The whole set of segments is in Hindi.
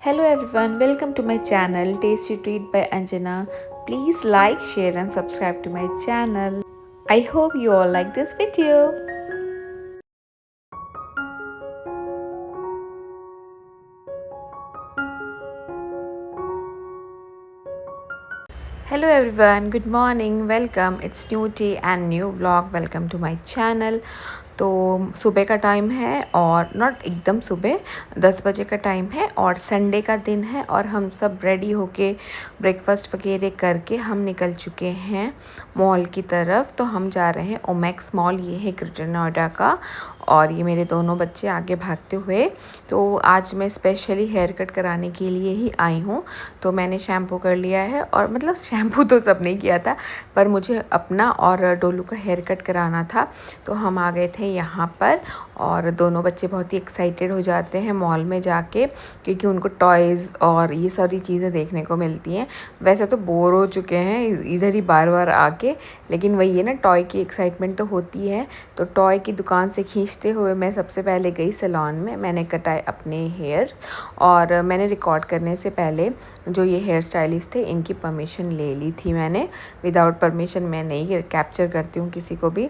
Hello everyone, welcome to my channel Tasty Treat by Anjana. Please like, share and subscribe to my channel. I hope you all like this video. Hello everyone, good morning, welcome. It's new day and new vlog. Welcome to my channel. तो सुबह का टाइम है और नॉट एकदम सुबह 10 बजे का टाइम है और संडे का दिन है और हम सब रेडी होके ब्रेकफास्ट वगैरह करके हम निकल चुके हैं मॉल की तरफ। तो हम जा रहे हैं ओमैक्स मॉल, ये है ग्रेटर नोएडा का। और ये मेरे दोनों बच्चे आगे भागते हुए। तो आज मैं स्पेशली हेयर कट कराने के लिए ही आई हूँ। तो मैंने शैम्पू कर लिया है और मतलब शैम्पू तो सब नहीं किया था, पर मुझे अपना और डोलू का हेयर कट कराना था। तो हम आ गए थे यहाँ पर और दोनों बच्चे बहुत ही एक्साइटेड हो जाते हैं मॉल में जाके, क्योंकि उनको टॉयज़ और ये सारी चीज़ें देखने को मिलती हैं। वैसे तो बोर हो चुके हैं इधर ही बार बार आके, लेकिन वही है ना, टॉय की एक्साइटमेंट तो होती है। तो टॉय की दुकान से खींचते हुए मैं सबसे पहले गई सैलून में। मैंने कटाए अपने हेयर और मैंने रिकॉर्ड करने से पहले जो ये हेयर स्टाइलिस्ट थे इनकी परमिशन ले ली थी मैंने। विदाउट परमिशन मैं नहीं कैप्चर करती हूँ किसी को भी।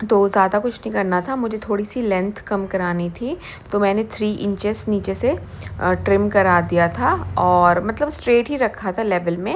तो ज़्यादा कुछ नहीं करना था, मुझे थोड़ी सी लेंथ कम करानी थी। तो मैंने 3 इंचेस नीचे से ट्रिम करा दिया था और मतलब स्ट्रेट ही रखा था लेवल में।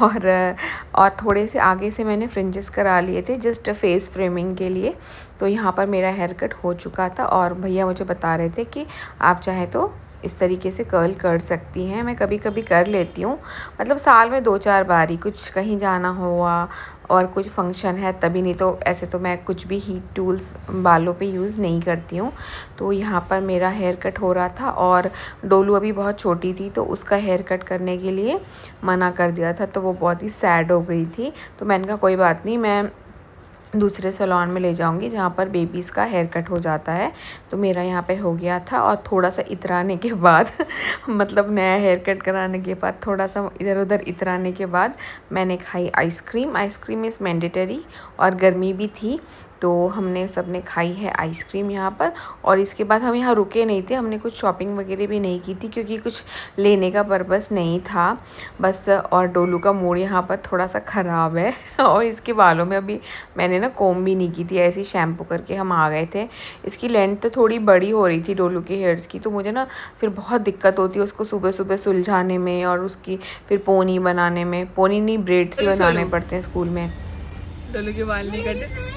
और थोड़े से आगे से मैंने फ्रिंजेस करा लिए थे जस्ट फेस फ्रेमिंग के लिए। तो यहाँ पर मेरा हेयर कट हो चुका था और भैया मुझे बता रहे थे कि आप चाहें तो इस तरीके से कर्ल कर सकती हैं। मैं कभी कभी कर लेती हूँ, मतलब साल में 2-4 बार ही, कुछ कहीं जाना हुआ और कुछ फंक्शन है तभी, नहीं तो ऐसे तो मैं कुछ भी हीट टूल्स बालों पे यूज़ नहीं करती हूँ। तो यहाँ पर मेरा हेयर कट हो रहा था और डोलू अभी बहुत छोटी थी तो उसका हेयर कट करने के लिए मना कर दिया था, तो वो बहुत ही सैड हो गई थी। तो मैंने कहा कोई बात नहीं, मैं दूसरे सैलून में ले जाऊंगी जहाँ पर बेबीज़ का हेयर कट हो जाता है। तो मेरा यहाँ पे हो गया था और थोड़ा सा इतराने के बाद मतलब नया हेयर कट कराने के बाद थोड़ा सा इधर उधर इतराने के बाद मैंने खाई आइसक्रीम। आइसक्रीम इज़ मैंडेटरी और गर्मी भी थी तो हमने सब ने खाई है आइसक्रीम यहाँ पर। और इसके बाद हम यहाँ रुके नहीं थे, हमने कुछ शॉपिंग वगैरह भी नहीं की थी क्योंकि कुछ लेने का पर्पस नहीं था बस। और डोलू का मूड यहाँ पर थोड़ा सा ख़राब है और इसके बालों में अभी मैंने ना कोम भी नहीं की थी, ऐसे ही शैम्पू करके हम आ गए थे। इसकी लेंथ तो थोड़ी बड़ी हो रही थी डोलू के हेयर्स की, तो मुझे ना फिर बहुत दिक्कत होती है उसको सुबह सुबह सुलझाने में और उसकी फिर पोनी बनाने में। पोनी नहीं, ब्रेड्स ही बनाने पड़ते हैं स्कूल में। डोलू के बाल नहीं कटे,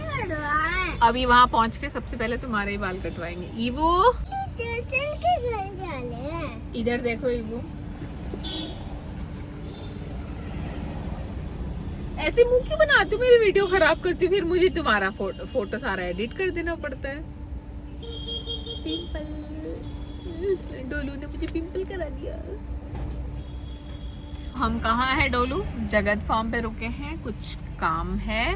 अभी वहाँ पहुँच के सबसे पहले तुम्हारे ही बाल कटवाएंगे। ईवू इधर देखो, ईवू ऐसे मुंह क्यों बनाती हो, मेरी वीडियो खराब करती हो, फिर मुझे तुम्हारा फोटो सारा एडिट कर देना पड़ता है। पिंपल, डोलू ने मुझे पिंपल करा दिया। हम कहाँ है डोलू? जगत फार्म पे रुके हैं, कुछ काम है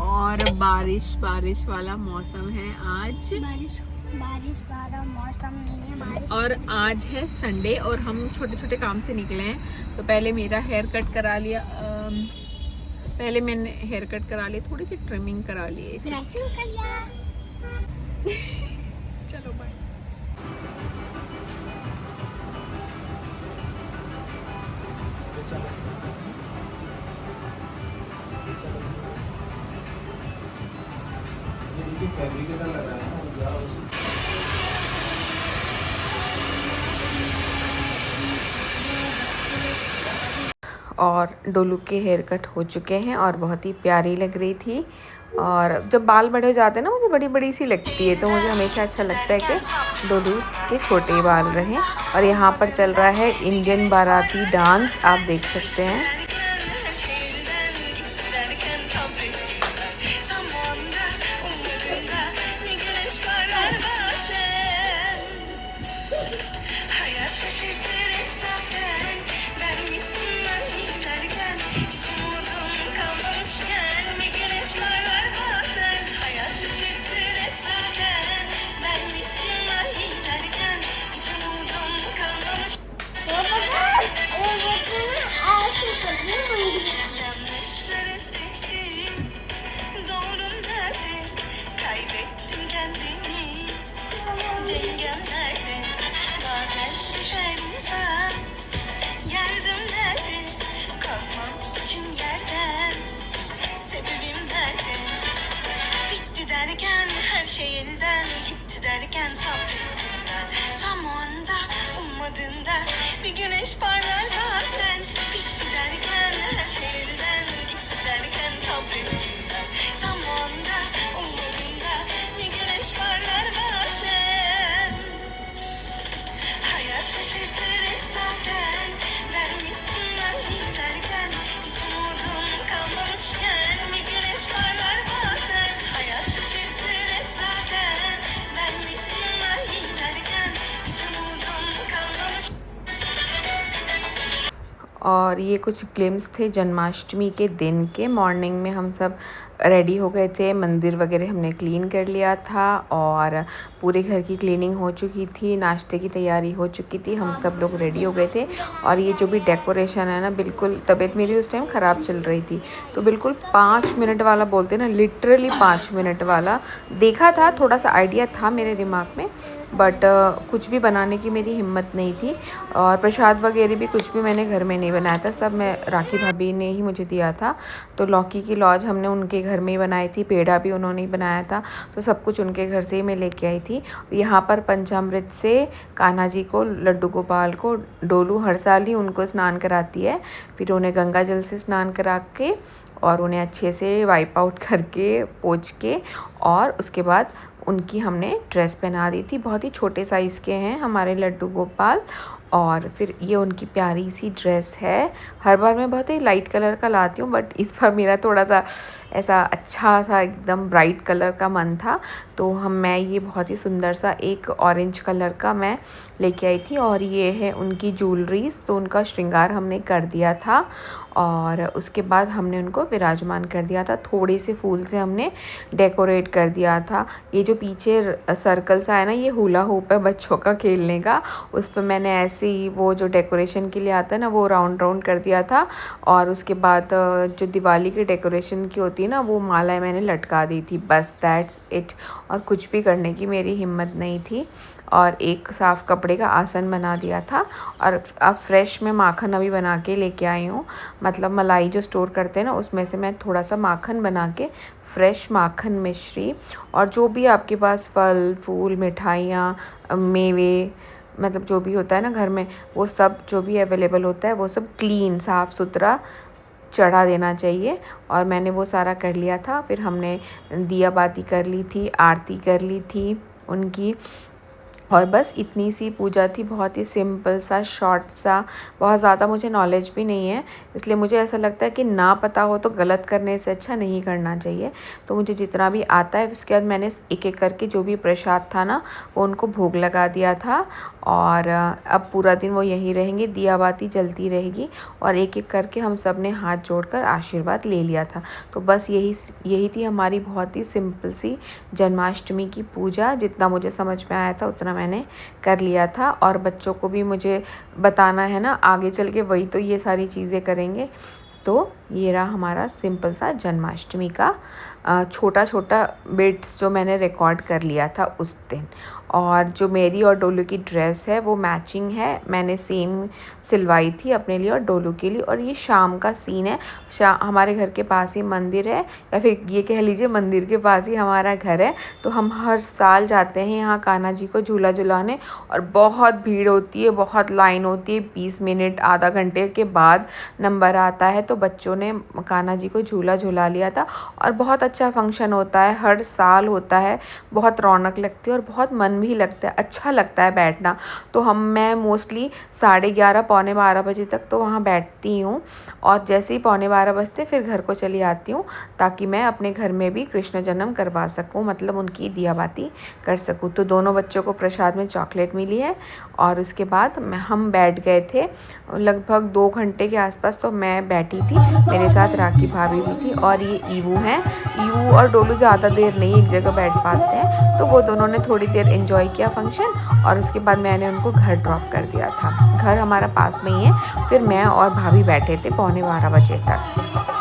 और बारिश वाला मौसम है आज। बारिश वाला मौसम नहीं है, बारिश। और आज है संडे और हम छोटे छोटे काम से निकले हैं। तो पहले मेरा हेयर कट करा लिया, पहले मैंने हेयर कट करा लिया, थोड़ी सी ट्रिमिंग करा ली। चलो बाय। और डोलू के हेयर कट हो चुके हैं और बहुत ही प्यारी लग रही थी। और जब बाल बड़े हो जाते हैं ना, मुझे बड़ी बड़ी सी लगती है, तो मुझे हमेशा अच्छा लगता है कि डोलू के छोटे बाल रहें। और यहाँ पर चल रहा है इंडियन बाराती डांस, आप देख सकते हैं। derken sabrettim ben. Tam o anda ummadığında bir güneş parlar bazen. Bitti derken her şey elden gitti derken sabrettim ben. Tam o anda ummadığında bir güneş parlar bazen. Hayat şaşırtır hep zaten. Ben bittim ben giderken hiç umudum kalmamışken bir güneş parlar bazen. Hayat şaşırtır hep zaten. Ben bittim ben giderken hiç umudum kalmamış. और ये कुछ ग्लिम्स थे जन्माष्टमी के दिन के। मॉर्निंग में हम सब रेडी हो गए थे, मंदिर वगैरह हमने क्लीन कर लिया था और पूरे घर की क्लीनिंग हो चुकी थी, नाश्ते की तैयारी हो चुकी थी, हम सब लोग रेडी हो गए थे। और ये जो भी डेकोरेशन है ना, बिल्कुल तबीयत मेरी उस टाइम ख़राब चल रही थी, तो बिल्कुल 5 मिनट वाला बोलते ना, लिटरली 5 मिनट वाला देखा था, थोड़ा सा आइडिया था मेरे दिमाग में, बट कुछ भी बनाने की मेरी हिम्मत नहीं थी। और प्रसाद वगैरह भी कुछ भी मैंने घर में नहीं बनाया था, सब मैं राखी भाभी ने ही मुझे दिया था। तो लौकी की लॉज हमने उनके घर में ही बनाई थी, पेड़ा भी उन्होंने ही बनाया था, तो सब कुछ उनके घर से ही मैं लेके आई थी। यहाँ पर पंचामृत से कान्हा जी को, लड्डू गोपाल को, डोलू हर साल ही उनको स्नान कराती है, फिर उन्हें गंगा जल से स्नान करा के और उन्हें अच्छे से वाइप आउट करके पोंछ के और उसके बाद उनकी हमने ड्रेस पहना दी थी। बहुत ही छोटे साइज़ के हैं हमारे लड्डू गोपाल। और फिर ये उनकी प्यारी सी ड्रेस है। हर बार मैं बहुत ही लाइट कलर का लाती हूँ, बट इस बार मेरा थोड़ा सा ऐसा अच्छा सा एकदम ब्राइट कलर का मन था, तो मैं ये बहुत ही सुंदर सा एक ऑरेंज कलर का मैं लेके आई थी। और ये है उनकी ज्वेलरीज, तो उनका श्रृंगार हमने कर दिया था और उसके बाद हमने उनको विराजमान कर दिया था। थोड़े से फूल से हमने डेकोरेट कर दिया था। ये जो पीछे सर्कल सा है ना, ये हुला हुप है बच्चों का खेलने का, उस पर मैंने ऐसे ही वो जो डेकोरेशन के लिए आता है ना, वो राउंड राउंड कर दिया था। और उसके बाद जो दिवाली की डेकोरेशन की होती है ना, वो मालाएं मैंने लटका दी थी, बस दैट्स इट। और कुछ भी करने की मेरी हिम्मत नहीं थी। और एक साफ़ कपड़े का आसन बना दिया था। और अब फ्रेश में माखन अभी बना के लेके आई हूँ, मतलब मलाई जो स्टोर करते हैं ना, उसमें से मैं थोड़ा सा माखन बना के, फ्रेश माखन मिश्री और जो भी आपके पास फल फूल मिठाइयाँ मेवे, मतलब जो भी होता है ना घर में, वो सब जो भी अवेलेबल होता है वो सब क्लीन साफ़ सुथरा चढ़ा देना चाहिए। और मैंने वो सारा कर लिया था। फिर हमने दिया बाती कर ली थी, आरती कर ली थी उनकी, और बस इतनी सी पूजा थी। बहुत ही सिंपल सा, शॉर्ट सा, बहुत ज़्यादा मुझे नॉलेज भी नहीं है, इसलिए मुझे ऐसा लगता है कि ना पता हो तो गलत करने से अच्छा नहीं करना चाहिए। तो मुझे जितना भी आता है, उसके बाद मैंने एक एक करके जो भी प्रसाद था ना, वो उनको भोग लगा दिया था। और अब पूरा दिन वो यहीं रहेंगे, दिया बाती जलती रहेगी और एक एक करके हम सब ने हाथ जोड़कर आशीर्वाद ले लिया था। तो बस यही थी हमारी बहुत ही सिंपल सी जन्माष्टमी की पूजा। जितना मुझे समझ में आया था उतना मैंने कर लिया था। और बच्चों को भी मुझे बताना है ना, आगे चल के वही तो ये सारी चीज़ें करेंगे। तो ये रहा हमारा सिंपल सा जन्माष्टमी का छोटा छोटा बिट्स जो मैंने रिकॉर्ड कर लिया था उस दिन। और जो मेरी और डोलू की ड्रेस है वो मैचिंग है, मैंने सेम सिलवाई थी अपने लिए और डोलू के लिए। और ये शाम का सीन है, हमारे घर के पास ही मंदिर है, या फिर ये कह लीजिए मंदिर के पास ही हमारा घर है। तो हम हर साल जाते हैं यहाँ कान्हा जी को झूला झुलाने, और बहुत भीड़ होती है, बहुत लाइन होती है। 20 मिनट आधा घंटे के बाद नंबर आता है। तो बच्चों ने कान्हा जी को झूला झुला लिया था और बहुत अच्छा फंक्शन होता है, हर साल होता है, बहुत रौनक लगती है और बहुत मन भी लगता है, अच्छा लगता है बैठना। तो मैं मोस्टली 11:30 पौने 12 बजे तक तो वहाँ बैठती हूँ, और जैसे ही पौने 12 बजते फिर घर को चली आती हूँ, ताकि मैं अपने घर में भी कृष्ण जन्म करवा सकूँ, मतलब उनकी दिया बाती कर सकूँ। तो दोनों बच्चों को प्रसाद में चॉकलेट मिली है। और उसके बाद हम बैठ गए थे लगभग 2 घंटे के आसपास। तो मैं बैठी थी, मेरे साथ राखी भाभी भी थी, और ये ईवू हैं। ईवू और डोलू ज़्यादा देर नहीं एक जगह बैठ पाते हैं, तो वो दोनों ने थोड़ी देर एंजॉय किया फंक्शन। और उसके बाद मैंने उनको घर ड्रॉप कर दिया था। घर हमारा पास में ही है। फिर मैं और भाभी बैठे थे पौने 12 बजे तक।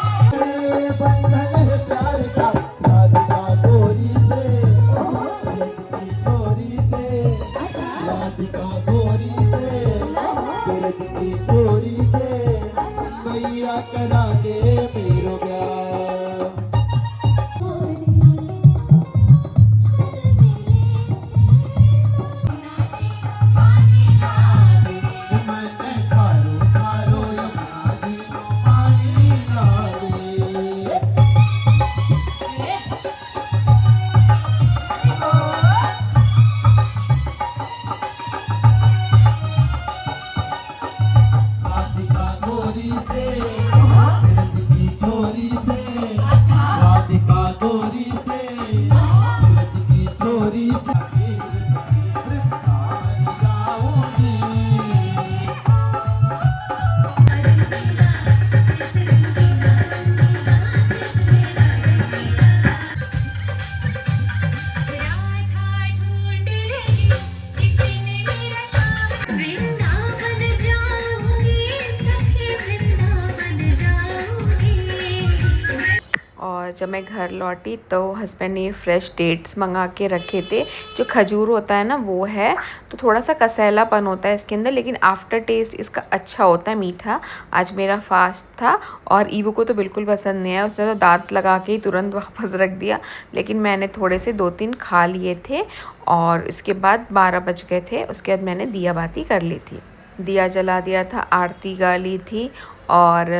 जब मैं घर लौटी तो हस्बैंड ने ये फ्रेश डेट्स मंगा के रखे थे। जो खजूर होता है ना वो है, तो थोड़ा सा कसैलापन होता है इसके अंदर, लेकिन आफ्टर टेस्ट इसका अच्छा होता है, मीठा। आज मेरा फास्ट था और ईवू को तो बिल्कुल पसंद नहीं आया, उसने तो दांत लगा के ही तुरंत वापस रख दिया। लेकिन मैंने थोड़े से 2-3 खा लिए थे और इसके बाद 12 बज गए थे। उसके बाद मैंने दिया बाती कर ली थी, दिया जला दिया था, आरती गा ली थी और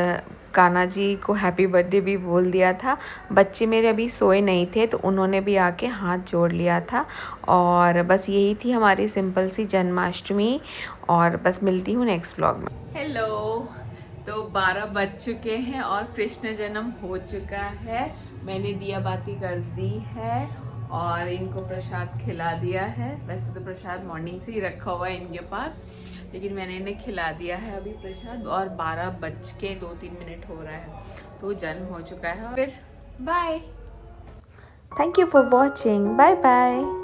कान्हा जी को हैप्पी बर्थडे भी बोल दिया था। बच्चे मेरे अभी सोए नहीं थे तो उन्होंने भी आके हाथ जोड़ लिया था। और बस यही थी हमारी सिंपल सी जन्माष्टमी। और बस मिलती हूँ नेक्स्ट व्लॉग में। हेलो, तो 12 बज चुके हैं और कृष्ण जन्म हो चुका है। मैंने दिया बाती कर दी है और इनको प्रसाद खिला दिया है। वैसे तो प्रसाद मॉर्निंग से ही रखा हुआ है इनके पास, लेकिन मैंने इन्हें खिला दिया है अभी प्रसाद। और 12 बज के 2-3 मिनट हो रहा है, तो जन्म हो चुका है। फिर bye, thank you for watching, bye bye.